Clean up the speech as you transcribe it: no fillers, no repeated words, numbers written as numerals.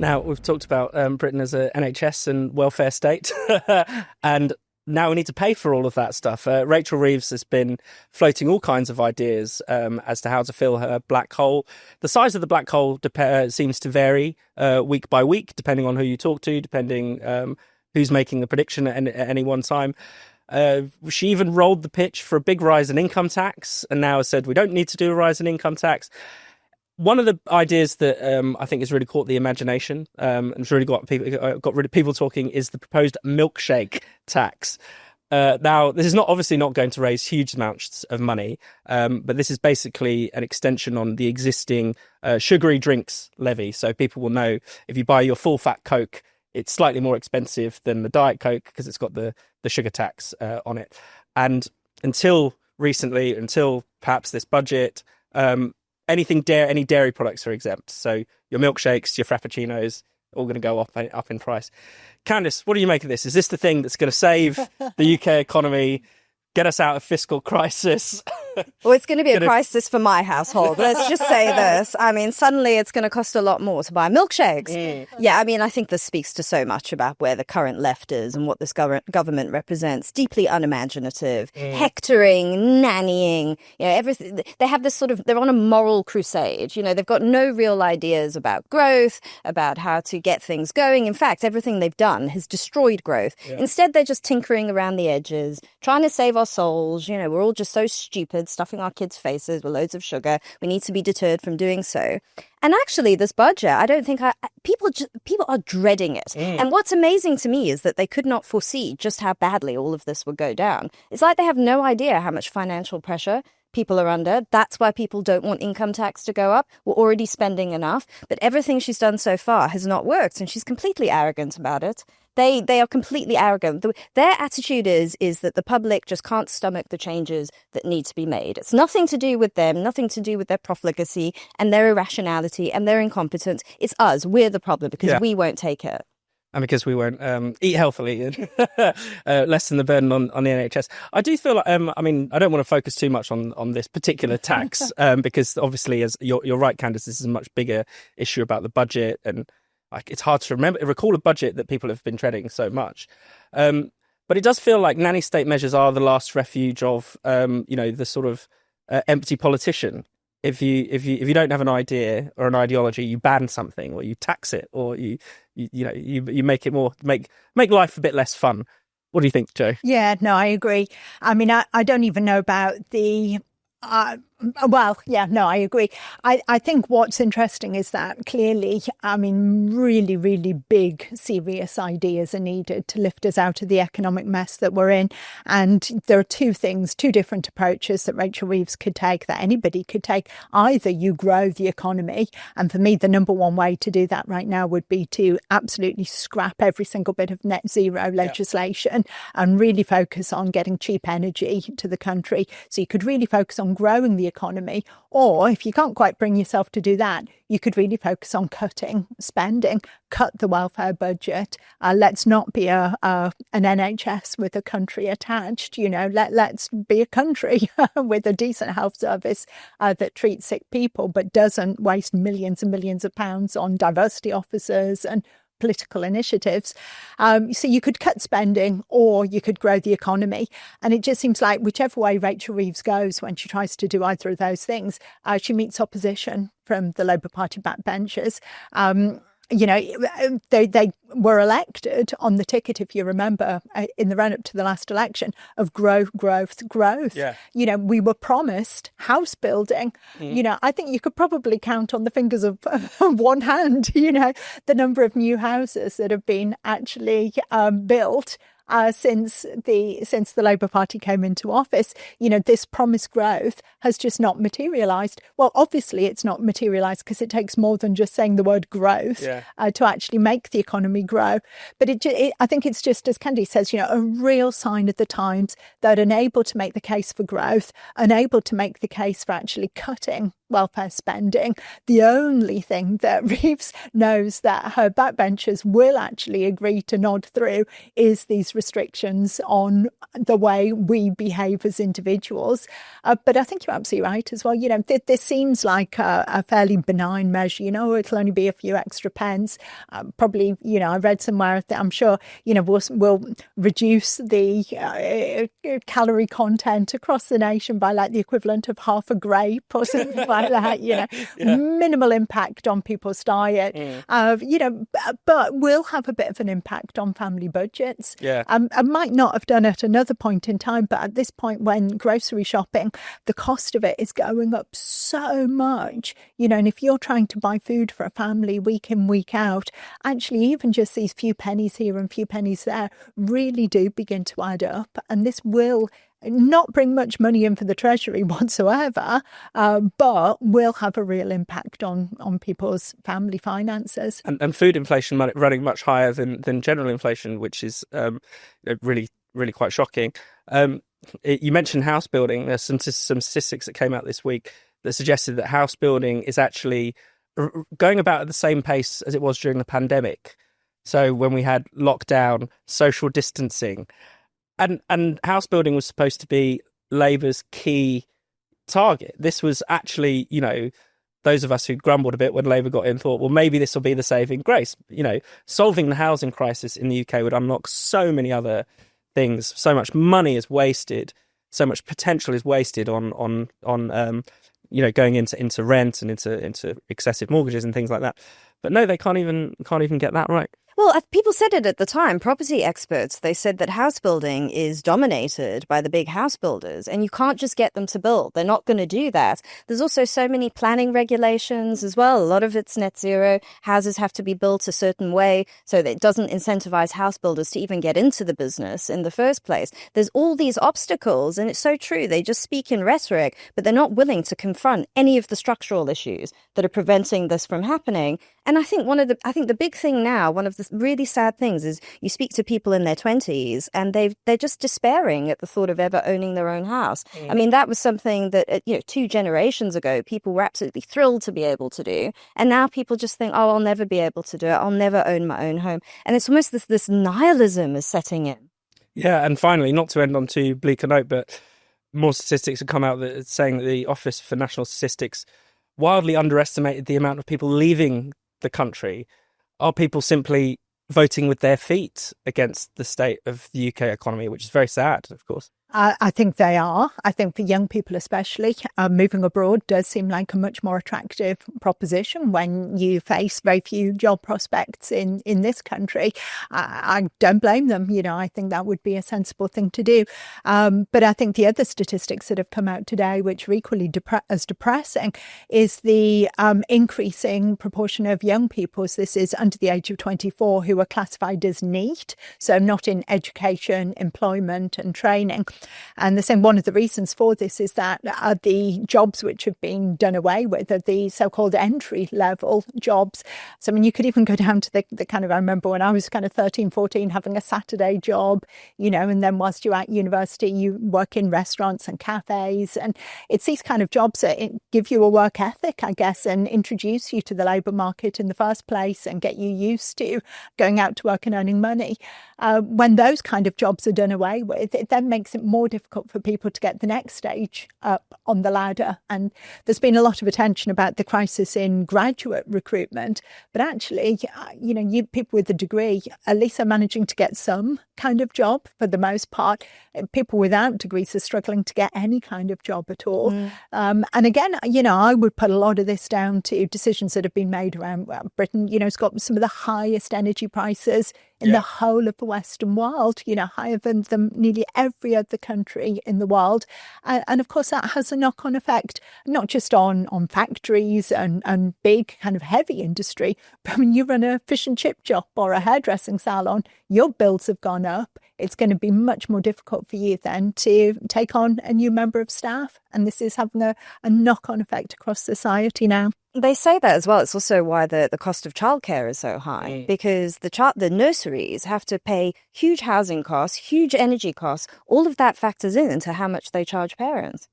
Now, we've talked about Britain as a NHS and welfare state, and now we need to pay for all of that stuff. Rachel Reeves has been floating all kinds of ideas as to how to fill her black hole. The size of the black hole seems to vary week by week, depending on who you talk to, depending who's making the prediction at any one time. She even rolled the pitch for a big rise in income tax, and now has said we don't need to do a rise in income tax. One of the ideas that I think has really caught the imagination and has really got rid of people talking is the proposed milkshake tax. Now, this is obviously not going to raise huge amounts of money, but this is basically an extension on the existing sugary drinks levy. So people will know if you buy your full-fat Coke, it's slightly more expensive than the Diet Coke because it's got the sugar tax on it. And until recently, until perhaps this budget, any dairy products are exempt. So your milkshakes, your frappuccinos, all going to go up in price. Candice, what do you make of this? Is this the thing that's going to save the UK economy, get us out of fiscal crisis? Well, it's going to be a crisis for my household. Let's just say this. I mean, suddenly it's going to cost a lot more to buy milkshakes. Yeah, I mean, I think this speaks to so much about where the current left is and what this government represents. Deeply unimaginative, hectoring, nannying, everything. They have this they're on a moral crusade. They've got no real ideas about growth, about how to get things going. In fact, everything they've done has destroyed growth. Yeah. Instead, they're just tinkering around the edges, trying to save our souls. We're all just so stupid, stuffing our kids' faces with loads of sugar. We need to be deterred from doing so. And actually, this budget, I don't think people are dreading it. And what's amazing to me is that they could not foresee just how badly all of this would go down. It's like they have no idea how much financial pressure people are under. That's why people don't want income tax to go up. We're already spending enough. But everything she's done so far has not worked, and she's completely arrogant about it. They are completely arrogant. Their attitude is that the public just can't stomach the changes that need to be made. It's nothing to do with them, nothing to do with their profligacy and their irrationality and their incompetence. It's us. We're the problem because we won't take it. And because we won't eat healthily and lessen the burden on the NHS. I do feel like, I don't want to focus too much on this particular tax because obviously, as you're right, Candice, this is a much bigger issue about the budget, and it's hard to recall a budget that people have been treading so much. But it does feel like nanny state measures are the last refuge of, the sort of empty politician. If you don't have an idea or an ideology, you ban something or you tax it or you make it make life a bit less fun. What do you think, Jo? Yeah, no, I agree. I mean, I don't even know about the. I agree. I think what's interesting is that clearly, really, really big, serious ideas are needed to lift us out of the economic mess that we're in. And there are two different approaches that Rachel Reeves could take, that anybody could take. Either you grow the economy, and for me, the number one way to do that right now would be to absolutely scrap every single bit of net zero legislation and really focus on getting cheap energy to the country. So you could really focus on growing the economy, or if you can't quite bring yourself to do that, you could really focus on cutting spending, cut the welfare budget. Let's not be an NHS with a country attached. Let's be a country with a decent health service that treats sick people but doesn't waste millions and millions of pounds on diversity officers and political initiatives. So you could cut spending or you could grow the economy. And it just seems like whichever way Rachel Reeves goes when she tries to do either of those things, she meets opposition from the Labour Party backbenchers. They were elected on the ticket, if you remember, in the run-up to the last election of growth. Yeah. We were promised house building. I think you could probably count on the fingers of one hand, the number of new houses that have been actually built since the Labour Party came into office. This promised growth has just not materialised. Well, obviously it's not materialised because it takes more than just saying the word growth to actually make the economy grow. But I think it's just, as Candice says, a real sign of the times that unable to make the case for growth, unable to make the case for actually cutting welfare spending. The only thing that Reeves knows that her backbenchers will actually agree to nod through is these restrictions on the way we behave as individuals. But I think you're absolutely right as well. You know, this seems like a fairly benign measure. You know, it'll only be a few extra pence. Probably, you know, I read somewhere that I'm sure, you know, we'll reduce the calorie content across the nation by like the equivalent of half a grape or something like that. You know, minimal impact on people's diet. You know, but will have a bit of an impact on family budgets. I might not have done at another point in time, but at this point when grocery shopping, the cost of it is going up so much, you know, and if you're trying to buy food for a family week in, week out, actually even just these few pennies here and few pennies there really do begin to add up. And this will not bring much money in for the Treasury whatsoever, but will have a real impact on people's family finances. And food inflation running much higher than general inflation, which is really, really quite shocking. You mentioned house building. There's some statistics that came out this week that suggested that house building is actually going about at the same pace as it was during the pandemic. So when we had lockdown, social distancing, and house building was supposed to be Labour's key target. This was actually, you know, those of us who grumbled a bit when Labour got in thought, well, maybe this will be the saving grace. You know, solving the housing crisis in the UK would unlock so many other things. So much money is wasted. So much potential is wasted on you know, going into rent and into excessive mortgages and things like that. But no, they can't even get that right. Well, people said it at the time, property experts, they said that house building is dominated by the big house builders and you can't just get them to build. They're not going to do that. There's also so many planning regulations as well. A lot of it's net zero. Houses have to be built a certain way so that it doesn't incentivize house builders to even get into the business in the first place. There's all these obstacles, and it's so true. They just speak in rhetoric, but they're not willing to confront any of the structural issues that are preventing this from happening. And I think the big thing now, one of the really sad things is you speak to people in their 20s and they're just despairing at the thought of ever owning their own house. I mean, that was something that, you know, 2 generations ago, people were absolutely thrilled to be able to do. And now people just think, oh, I'll never be able to do it. I'll never own my own home. And it's almost this nihilism is setting in. Yeah. And finally, not to end on too bleak a note, but more statistics have come out that saying that the Office for National Statistics wildly underestimated the amount of people leaving the country. Are people simply voting with their feet against the state of the UK economy, which is very sad, of course? I think they are. I think for young people especially, moving abroad does seem like a much more attractive proposition when you face very few job prospects in this country. I don't blame them. You know, I think that would be a sensible thing to do. But I think the other statistics that have come out today, which are equally as depressing, is the increasing proportion of young people, so this is under the age of 24, who are classified as NEET, so not in education, employment and training. And they're saying one of the reasons for this is that the jobs which have been done away with are the so-called entry-level jobs. So, I mean, you could even go down to the kind of, I remember when I was kind of 13, 14, having a Saturday job, you know, and then whilst you're at university, you work in restaurants and cafes. And it's these kind of jobs that give you a work ethic, I guess, and introduce you to the labour market in the first place and get you used to going out to work and earning money. When those kind of jobs are done away with, it then makes it more difficult for people to get the next stage up on the ladder. And there's been a lot of attention about the crisis in graduate recruitment, but actually, you know, you people with a degree at least are managing to get some kind of job for the most part. People without degrees are struggling to get any kind of job at all. And again, you know, I would put a lot of this down to decisions that have been made around Britain. You know, it's got some of the highest energy prices in the whole of the Western world, you know, higher than nearly every other country in the world. And of course, that has a knock-on effect, not just on factories and big kind of heavy industry, but when you run a fish and chip shop or a hairdressing salon, your bills have gone up. It's going to be much more difficult for you then to take on a new member of staff. And this is having a knock-on effect across society now. They say that as well. It's also why the cost of childcare is so high, because the nurseries have to pay huge housing costs, huge energy costs. All of that factors into how much they charge parents.